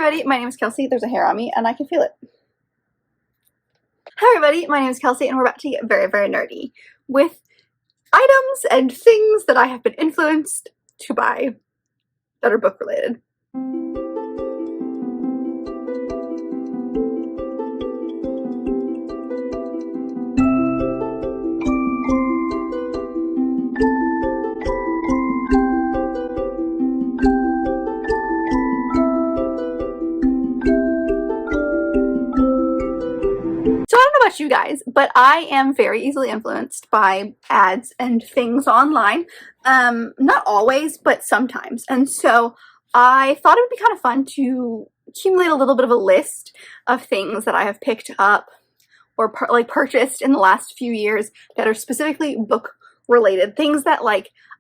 everybody, my name is Kelsey. There's a hair on me and I can feel it. Hi everybody, my name is Kelsey and we're about to get very, very nerdy with items and things that I have been influenced to buy that are book related. About you guys, but I am very easily influenced by ads and things online. Not always, but sometimes. And so I thought it would be kind of fun to accumulate a little bit of a list of things that I have picked up or purchased in the last few years that are specifically book related. Things that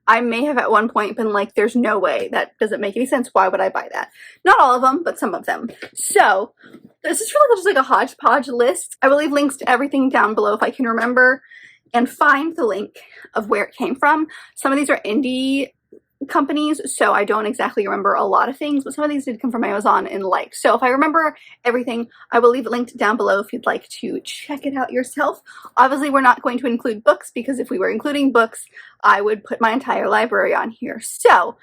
I may have at one point been like, there's no way, that doesn't make any sense. Why would I buy that? Not all of them, but some of them. So this is really just like a hodgepodge list. I will leave links to everything down below if I can remember and find the link of where it came from. Some of these are indie companies, so I don't exactly remember a lot of things, but some of these did come from Amazon and so if I remember everything, I will leave it linked down below if you'd like to check it out yourself. Obviously, we're not going to include books because if we were including books, I would put my entire library on here. So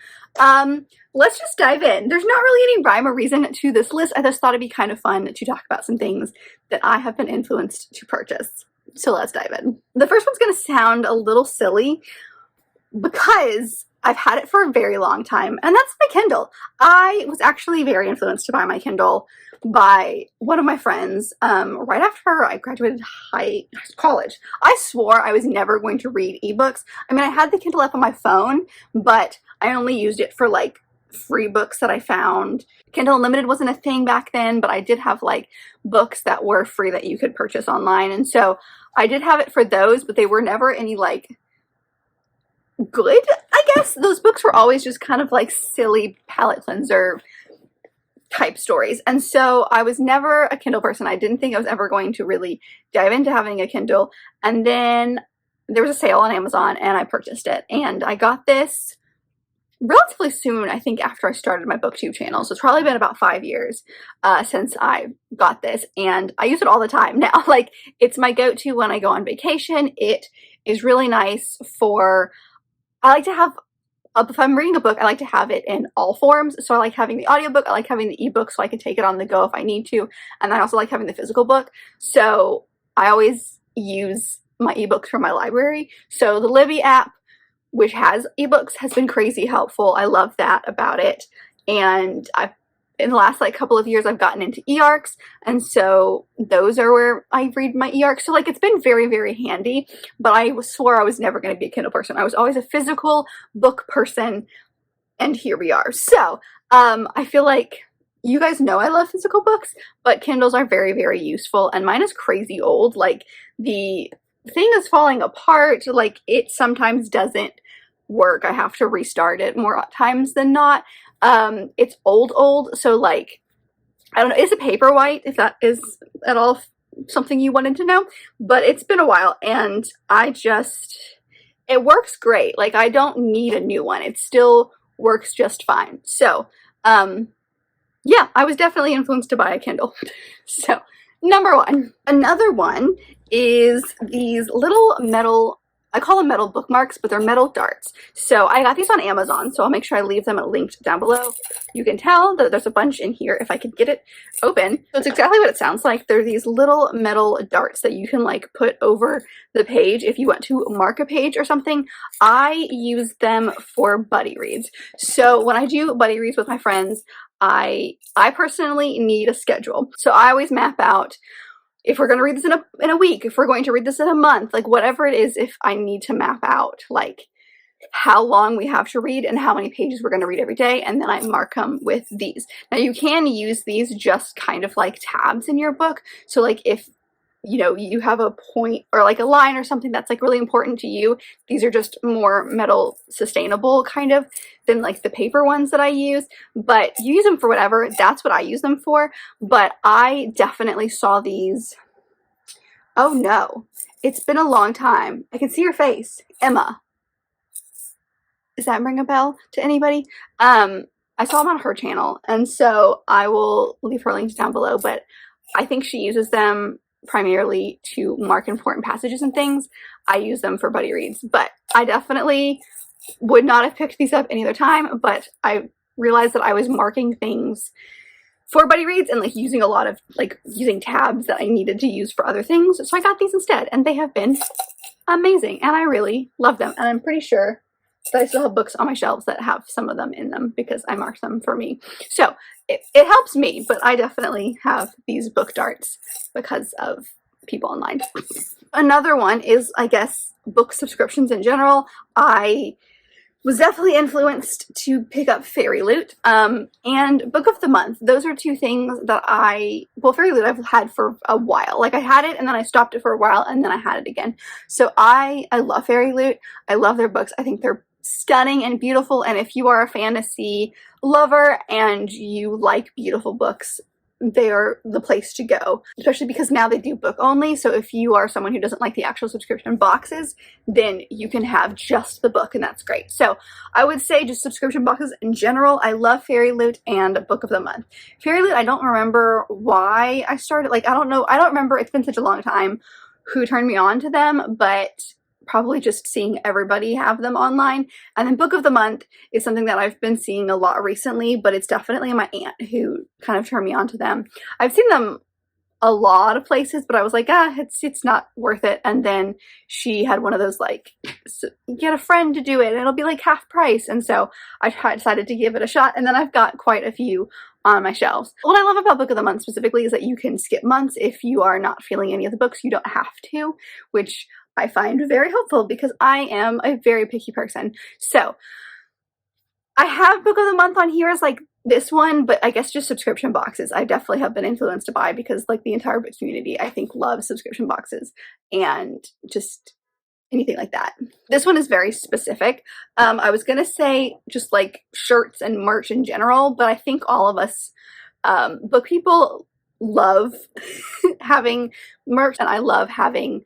let's just dive in. There's not really any rhyme or reason to this list. I just thought it'd be kind of fun to talk about some things that I have been influenced to purchase. So let's dive in. The first one's going to sound a little silly because I've had it for a very long time, and that's my Kindle. I was actually very influenced to buy my Kindle by one of my friends right after I graduated college. I swore I was never going to read ebooks. I mean, I had the Kindle app on my phone, but I only used it for free books that I found. Kindle Unlimited wasn't a thing back then, but I did have books that were free that you could purchase online, and so I did have it for those, but they were never any good, I guess. Those books were always just kind of silly palate cleanser type stories, and so I was never a Kindle person. I didn't think I was ever going to really dive into having a Kindle, and then there was a sale on Amazon and I purchased it, and I got this relatively soon, I think after I started my BookTube channel, so it's probably been about 5 years since I got this, and I use it all the time now. It's my go-to when I go on vacation. It is really nice for, I like to have, if I'm reading a book, I like to have it in all forms. So I like having the audiobook, I like having the ebook so I can take it on the go if I need to, and I also like having the physical book. So I always use my ebooks from my library. So the Libby app, which has ebooks, has been crazy helpful. I love that about it. And in the last couple of years, I've gotten into e-arcs, and so those are where I read my e-arcs. So it's been very, very handy, but I swore I was never going to be a Kindle person. I was always a physical book person, and here we are. So I feel like you guys know I love physical books, but Kindles are very, very useful, and mine is crazy old. The thing is falling apart. It sometimes doesn't work. I have to restart it more times than not. It's old, so I don't know, is it Paperwhite, if that is at all something you wanted to know, but it's been a while, and it works great. I don't need a new one. It still works just fine. So yeah, I was definitely influenced to buy a Kindle. So number one. Another one is these little metal, I call them metal bookmarks, but they're metal darts. So I got these on Amazon, so I'll make sure I leave them linked down below. You can tell that there's a bunch in here if I could get it open. So it's exactly what it sounds like. They're these little metal darts that you can put over the page if you want to mark a page or something. I use them for buddy reads. So when I do buddy reads with my friends, I personally need a schedule. So I always map out, if we're going to read this in a week, if we're going to read this in a month, whatever it is, if I need to map out how long we have to read and how many pages we're going to read every day, and then I mark them with these. Now you can use these just kind of like tabs in your book. So if you have a point or a line or something that's really important to you, these are just more metal sustainable kind of than the paper ones that I use, but you use them for whatever. That's what I use them for. But I definitely saw these. Oh no, it's been a long time. I can see your face, Emma. Does that ring a bell to anybody? I saw them on her channel, and so I will leave her links down below, but I think she uses them primarily to mark important passages and things. I use them for buddy reads, but I definitely would not have picked these up any other time, but I realized that I was marking things for buddy reads and like using a lot of using tabs that I needed to use for other things, so I got these instead, and they have been amazing, and I really love them, and I'm pretty sure that I still have books on my shelves that have some of them in them because I marked them for me. So it helps me, but I definitely have these book darts because of people online. Another one is, I guess, book subscriptions in general. I was definitely influenced to pick up Fairy Loot and Book of the Month. Those are two things that Fairy Loot I've had for a while. Like, I had it and then I stopped it for a while and then I had it again. So I love Fairy Loot. I love their books. I think they're stunning and beautiful, and if you are a fantasy lover and you like beautiful books, they are the place to go, especially because now they do book only. So if you are someone who doesn't like the actual subscription boxes, then you can have just the book, and that's great. So I would say just subscription boxes in general. I love Fairy Loot and Book of the Month. Fairy Loot, I don't remember why I started, I don't know, I don't remember, it's been such a long time, who turned me on to them, but probably just seeing everybody have them online. And then Book of the Month is something that I've been seeing a lot recently, but it's definitely my aunt who kind of turned me on to them. I've seen them a lot of places, but I was like, it's not worth it. And then she had one of those, get a friend to do it and it'll be like half price. And so I decided to give it a shot, and then I've got quite a few on my shelves. What I love about Book of the Month specifically is that you can skip months if you are not feeling any of the books. You don't have to, which I find very helpful because I am a very picky person. So I have Book of the Month on here as this one, but I guess just subscription boxes I definitely have been influenced by, because the entire book community, I think, loves subscription boxes and just anything like that. This one is very specific. I was gonna say just shirts and merch in general, but I think all of us book people love having merch, and I love having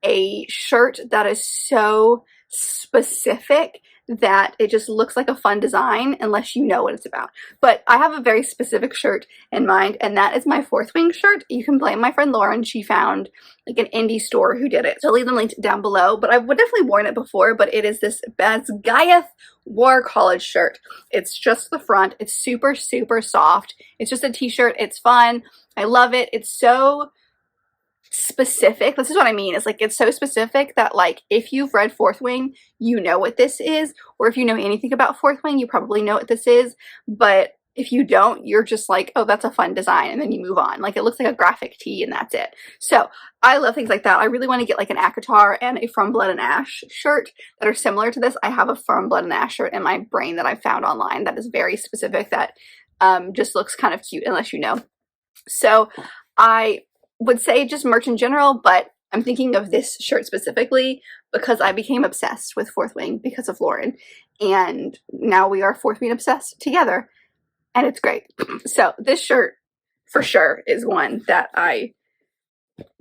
a shirt that is so specific that it just looks like a fun design unless you know what it's about. But I have a very specific shirt in mind, and that is my Fourth Wing shirt. You can blame my friend Lauren. She found an indie store who did it, so I'll leave them linked down below. But I would definitely worn it before, but it is this Basgiath War College shirt. It's just the front. It's super, super soft. It's just a t-shirt. It's fun. I love it. It's so specific. This is what I mean. It's so specific that if you've read Fourth Wing, you know what this is, or if you know anything about Fourth Wing, you probably know what this is. But if you don't, you're just oh, that's a fun design, and then you move on. It looks like a graphic tee and that's it. So I love things like that. I really want to get an ACOTAR and a From Blood and Ash shirt that are similar to this. I have a From Blood and Ash shirt in my brain that I found online that is very specific, that just looks kind of cute unless you know. So I would say just merch in general, but I'm thinking of this shirt specifically because I became obsessed with Fourth Wing because of Lauren, and now we are Fourth Wing obsessed together, and it's great. So this shirt for sure is one that I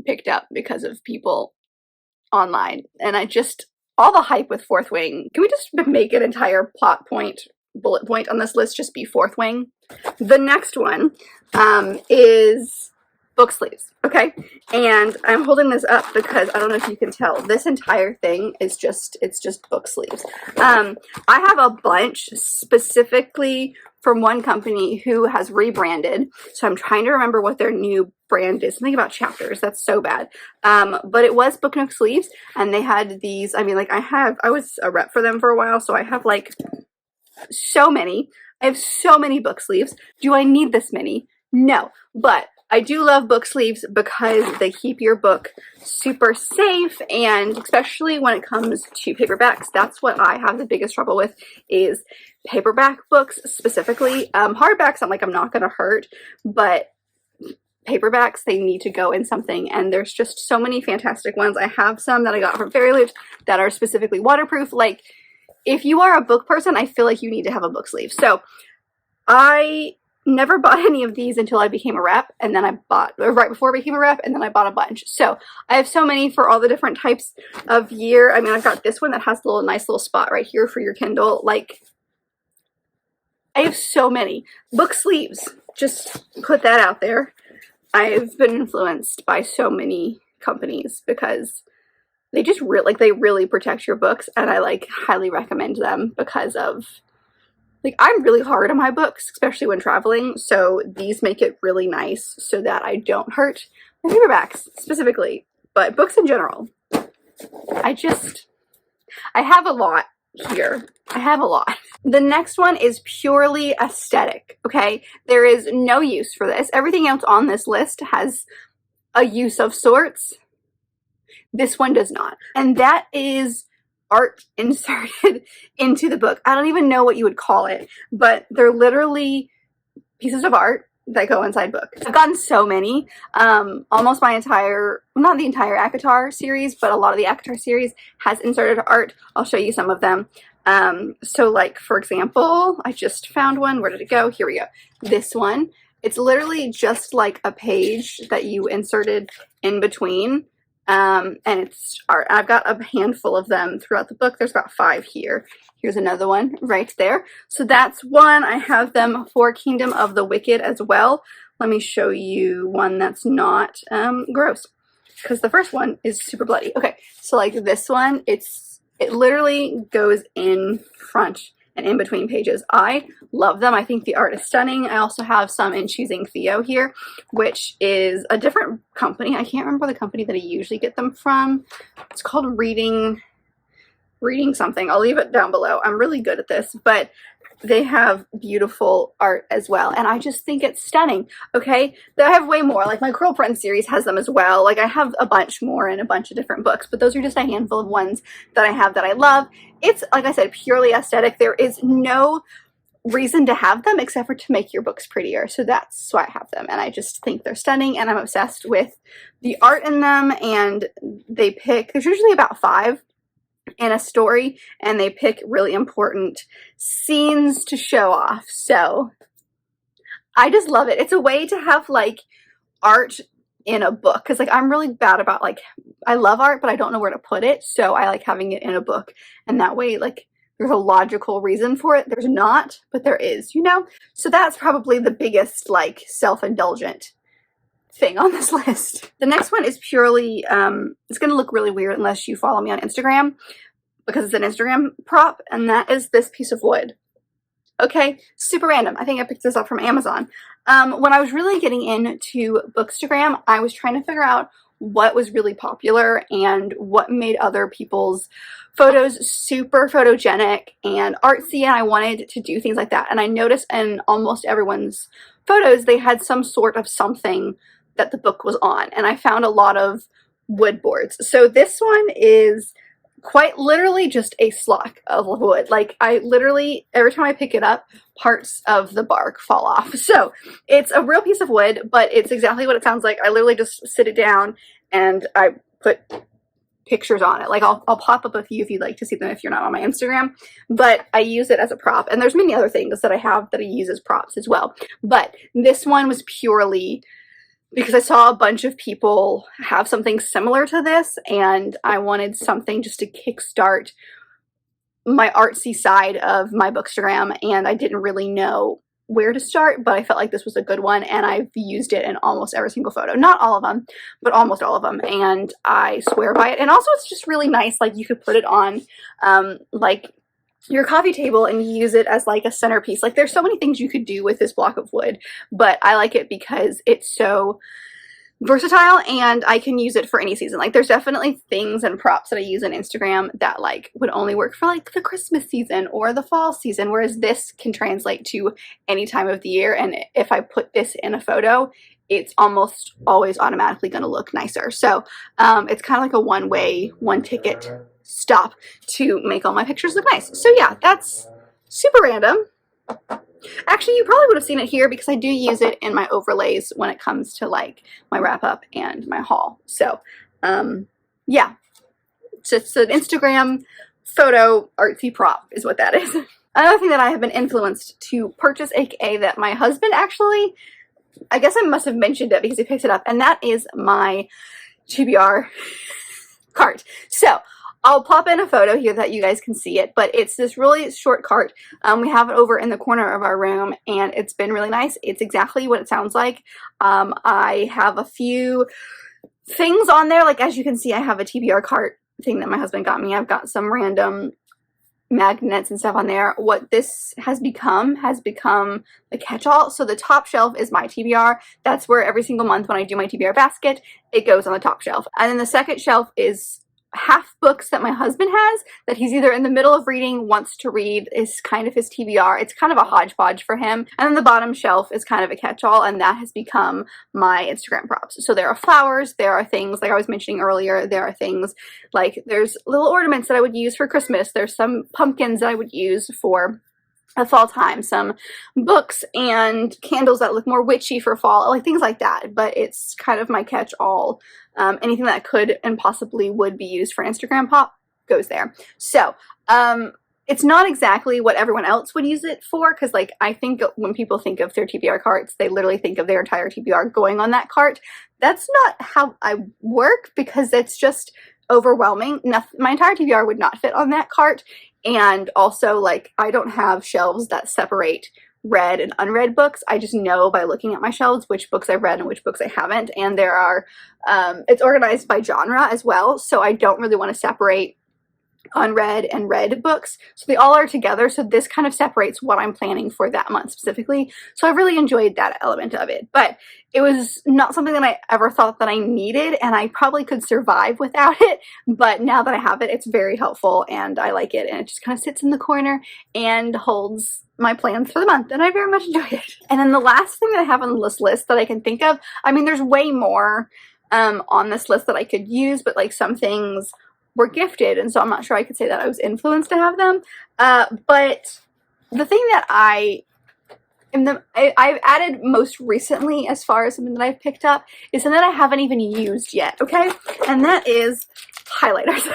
picked up because of people online, and all the hype with Fourth Wing. Can we just make an entire bullet point on this list just be Fourth Wing? The next one is book sleeves. Okay, and I'm holding this up because I don't know if you can tell, this entire thing is just book sleeves. I have a bunch specifically from one company who has rebranded, so I'm trying to remember what their new brand is. Something about chapters. That's so bad. But it was Book Nook sleeves, and they had these. I mean, I was a rep for them for a while, so I have so many. I have so many book sleeves. Do I need this many? No, but I do love book sleeves because they keep your book super safe, and especially when it comes to paperbacks, that's what I have the biggest trouble with, is paperback books specifically. Hardbacks, I'm not going to hurt, but paperbacks, they need to go in something, and there's just so many fantastic ones. I have some that I got from Fairy Loot that are specifically waterproof. If you are a book person, I feel like you need to have a book sleeve. So I never bought any of these until I became a rep, and then right before I became a rep, and then I bought a bunch. So I have so many for all the different types of year. I mean, I've got this one that has a nice little spot right here for your Kindle. I have so many. Book sleeves, just put that out there. I've been influenced by so many companies because they just they really protect your books, and I like highly recommend them because of, like, I'm really hard on my books, especially when traveling, so these make it really nice so that I don't hurt my paperbacks specifically, but books in general. I have a lot here. I have a lot. The next one is purely aesthetic, okay? There is no use for this. Everything else on this list has a use of sorts. This one does not. And that is art inserted into the book. I don't even know what you would call it, but they're literally pieces of art that go inside books. I've gotten so many. Almost my entire, not the entire ACOTAR series, but a lot of the ACOTAR series has inserted art. I'll show you some of them. So like, for example, I just found one. Where did it go? Here we go. This one. It's literally just like a page that you inserted in between. And it's art. I've got a handful of them throughout the book. There's about 5 here. Here's another one right there. So that's one. I have them for Kingdom of the Wicked as well. Let me show you one that's not gross, because the first one is super bloody. Okay, so like this one, it literally goes in front and in between pages. I love them. I think the art is stunning. I also have some in Choosing Theo here, which is a different company. I can't remember the company that I usually get them from. It's called Reading something. I'll leave it down below. I'm really good at this, but they have beautiful art as well, and I just think it's stunning. Okay, I have way more. Like my Curl Print series has them as well. Like I have a bunch more in a bunch of different books, but those are just a handful of ones that I have that I love. It's, like I said, purely aesthetic. There is no reason to have them except for to make your books prettier, so that's why I have them, and I just think they're stunning, and I'm obsessed with the art in them. And they pick, there's usually about 5 in a story, and they pick really important scenes to show off. So I just love it. It's a way to have like art in a book, because like I'm really bad about, like, I love art but I don't know where to put it, so I like having it in a book, and that way like there's a logical reason for it. There's not, but there is, you know? So that's probably the biggest like self-indulgent thing on this list. The next one is purely, it's going to look really weird unless you follow me on Instagram, because it's an Instagram prop, and that is this piece of wood. Okay, super random. I think I picked this up from Amazon. When I was really getting into Bookstagram, I was trying to figure out what was really popular and what made other people's photos super photogenic and artsy, and I wanted to do things like that. And I noticed in almost everyone's photos, they had some sort of something that the book was on, and I found a lot of wood boards. So this one is quite literally just a slock of wood. Like I literally, every time I pick it up, parts of the bark fall off. So it's a real piece of wood, but it's exactly what it sounds like. I literally just sit it down and I put pictures on it. Like I'll pop up a few if you'd like to see them if you're not on my Instagram, but I use it as a prop. And there's many other things that I have that I use as props as well. But this one was purely because I saw a bunch of people have something similar to this, and I wanted something just to kickstart my artsy side of my Bookstagram, and I didn't really know where to start, but I felt like this was a good one, and I've used it in almost every single photo. Not all of them, but almost all of them, and I swear by it. And also it's just really nice, like you could put it on like your coffee table and use it as like a centerpiece. Like there's so many things you could do with this block of wood, but I like it because it's so versatile and I can use it for any season. Like there's definitely things and props that I use on Instagram that like would only work for like the Christmas season or the fall season, whereas this can translate to any time of the year. And if I put this in a photo, it's almost always automatically going to look nicer. So it's kind of like a one-way, one-ticket stop to make all my pictures look nice. So yeah, that's super random. Actually, you probably would have seen it here because I do use it in my overlays when it comes to like my wrap up and my haul. So yeah, it's just an Instagram photo artsy prop is what that is. Another thing that I have been influenced to purchase, aka that my husband actually, I guess I must have mentioned it because he picked it up, and that is my TBR cart. So I'll pop in a photo here that you guys can see it, but it's this really short cart. We have it over in the corner of our room, and it's been really nice. It's exactly what it sounds like. I have a few things on there, like as you can see, I have a TBR cart thing that my husband got me. I've got some random magnets and stuff on there. What this has become the catch-all. So the top shelf is my TBR. That's where every single month when I do my TBR basket, it goes on the top shelf. And then the second shelf is half books that my husband has that he's either in the middle of reading, wants to read, is kind of his TBR. It's kind of a hodgepodge for him. And then the bottom shelf is kind of a catch-all, and that has become my Instagram props. So there are flowers, there are things like I was mentioning earlier, there are things like there's little ornaments that I would use for Christmas, there's some pumpkins that I would use for a fall time, some books and candles that look more witchy for fall, like things like that. But it's kind of my catch-all. Anything that could and possibly would be used for Instagram pop goes there. So it's not exactly what everyone else would use it for, because like I think when people think of their TBR carts, they literally think of their entire TBR going on that cart. That's not how I work, because it's just overwhelming. My entire TBR would not fit on that cart. And also, like, I don't have shelves that separate read and unread books. I just know by looking at my shelves which books I've read and which books I haven't. And there are, it's organized by genre as well. So I don't really want to separate unread and read books. So they all are together. So this kind of separates what I'm planning for that month specifically. So I really enjoyed that element of it. But it was not something that I ever thought that I needed, and I probably could survive without it. But now that I have it, it's very helpful and I like it. And it just kind of sits in the corner and holds my plans for the month, and I very much enjoy it. And then the last thing that I have on this list that I can think of, I mean, there's way more on this list that I could use, but like some things were gifted, and so I'm not sure I could say that I was influenced to have them. But the thing that I've added most recently as far as something that I've picked up is something that I haven't even used yet, okay? And that is highlighters.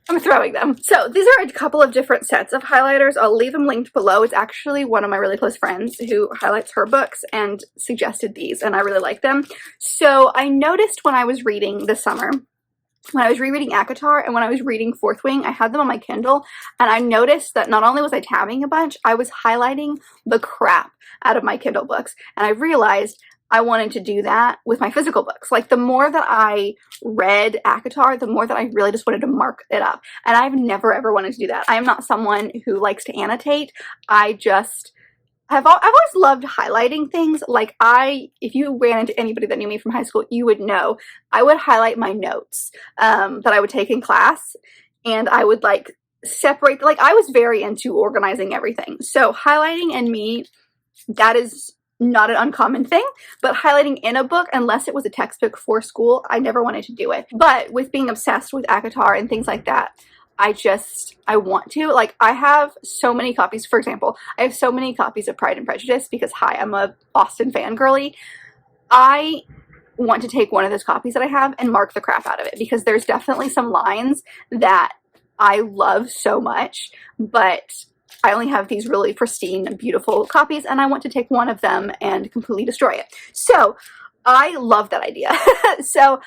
I'm throwing them. So these are a couple of different sets of highlighters. I'll leave them linked below. It's actually one of my really close friends who highlights her books and suggested these, and I really like them. So I noticed when I was reading this summer, when I was rereading ACOTAR and when I was reading Fourth Wing, I had them on my Kindle, and I noticed that not only was I tabbing a bunch, I was highlighting the crap out of my Kindle books. And I realized I wanted to do that with my physical books. Like, the more that I read ACOTAR, the more that I really just wanted to mark it up. And I've never ever wanted to do that. I am not someone who likes to annotate. I've always loved highlighting things. Like, if you ran into anybody that knew me from high school, you would know I would highlight my notes that I would take in class, and I would like separate, like I was very into organizing everything. So highlighting and me, that is not an uncommon thing, but highlighting in a book, unless it was a textbook for school, I never wanted to do it. But with being obsessed with ACOTAR and things like that, I want to. Like, I have so many copies. For example, I have so many copies of Pride and Prejudice because, hi, I'm a Austen fangirly. I want to take one of those copies that I have and mark the crap out of it, because there's definitely some lines that I love so much, but I only have these really pristine, beautiful copies, and I want to take one of them and completely destroy it. So I love that idea. So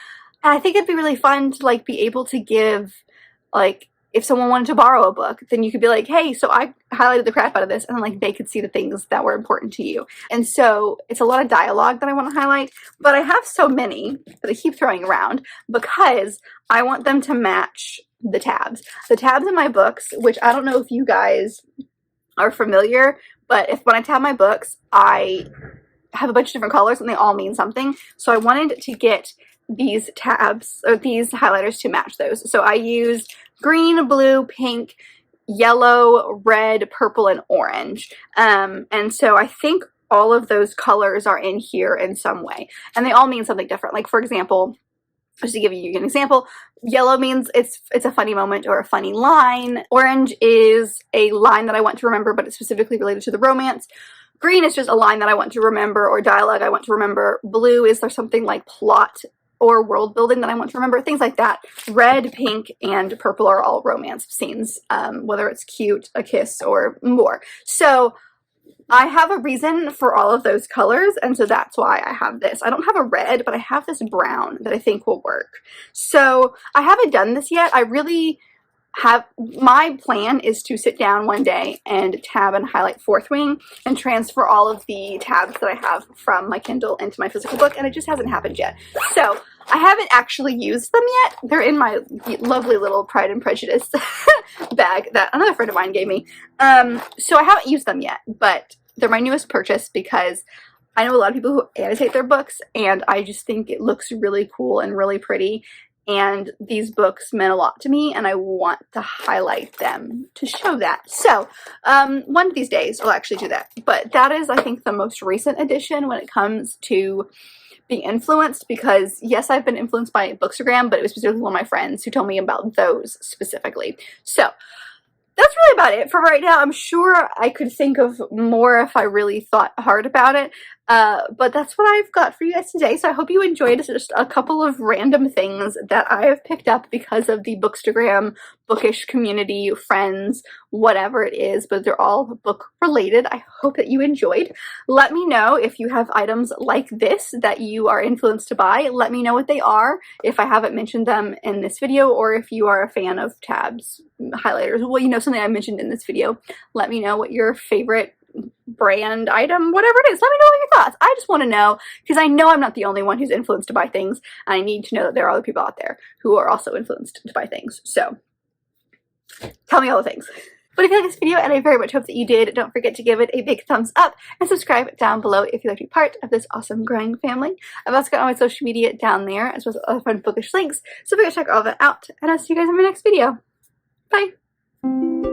I think it'd be really fun to like be able to give, like, if someone wanted to borrow a book, then you could be like, hey, so I highlighted the crap out of this, and like they could see the things that were important to you. And so it's a lot of dialogue that I want to highlight, but I have so many that I keep throwing around because I want them to match the tabs. The tabs in my books, which I don't know if you guys are familiar, but when I tab my books, I have a bunch of different colors and they all mean something. So I wanted to get these tabs, or these highlighters, to match those. So I used green, blue, pink, yellow, red, purple, and orange. And so I think all of those colors are in here in some way, and they all mean something different. Like, for example, just to give you an example, yellow means it's a funny moment or a funny line. Orange is a line that I want to remember, but it's specifically related to the romance. Green is just a line that I want to remember, or dialogue I want to remember. Blue is there something like plot or world building that I want to remember, things like that. Red, pink, and purple are all romance scenes, whether it's cute, a kiss, or more. So I have a reason for all of those colors, and so that's why I have this. I don't have a red, but I have this brown that I think will work. So I haven't done this yet. I really my plan is to sit down one day and tab and highlight Fourth Wing and transfer all of the tabs that I have from my Kindle into my physical book, and it just hasn't happened yet. So I haven't actually used them yet. They're in my lovely little Pride and Prejudice bag that another friend of mine gave me. So I haven't used them yet, but they're my newest purchase because I know a lot of people who annotate their books, and I just think it looks really cool and really pretty. And these books meant a lot to me, and I want to highlight them to show that. So one of these days I'll actually do that. But that is, I think, the most recent addition when it comes to being influenced, because yes, I've been influenced by Bookstagram, but it was specifically one of my friends who told me about those specifically. So that's really about it for right now. I'm sure I could think of more if I really thought hard about it. But that's what I've got for you guys today. So I hope you enjoyed just a couple of random things that I have picked up because of the Bookstagram, Bookish community, friends, whatever it is, but they're all book related. I hope that you enjoyed. Let me know if you have items like this that you are influenced to buy. Let me know what they are if I haven't mentioned them in this video, or if you are a fan of tabs, highlighters. Well, you know, something I mentioned in this video. Let me know what your favorite brand item, whatever it is. Let me know your thoughts. I just want to know, because I know I'm not the only one who's influenced to buy things. I need to know that there are other people out there who are also influenced to buy things. So tell me all the things. But if you like this video, and I very much hope that you did, don't forget to give it a big thumbs up and subscribe down below if you'd like to be part of this awesome growing family. I've also got all my social media down there, as well as other fun Bookish links, so be sure to check all that out, and I'll see you guys in my next video. Bye!